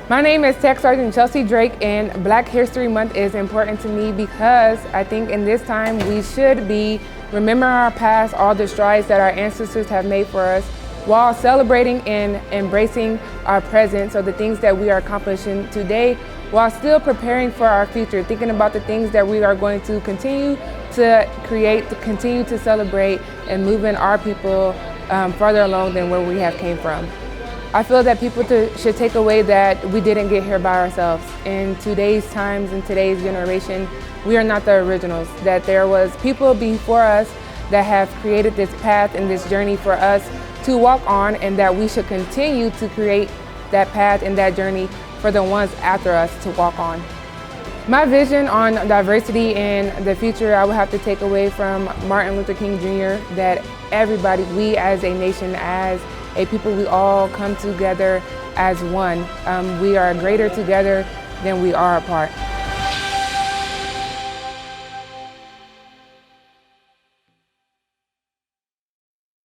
My name is Tech Sergeant Chelsea Drake, and Black History Month is important to me because I think in this time we should be remembering our past, all the strides that our ancestors have made for us, while celebrating and embracing our present, so the things that we are accomplishing today, while still preparing for our future, thinking about the things that we are going to continue to create, to continue to celebrate, and moving our people further along than where we have came from. I feel that people should take away that we didn't get here by ourselves. In today's times, in today's generation, we are not the originals, that there was people before us that have created this path and this journey for us to walk on, and that we should continue to create that path and that journey for the ones after us to walk on. My vision on diversity in the future, I would have to take away from Martin Luther King Jr. that everybody, we as a nation, as a people, we all come together as one. We are greater together than we are apart.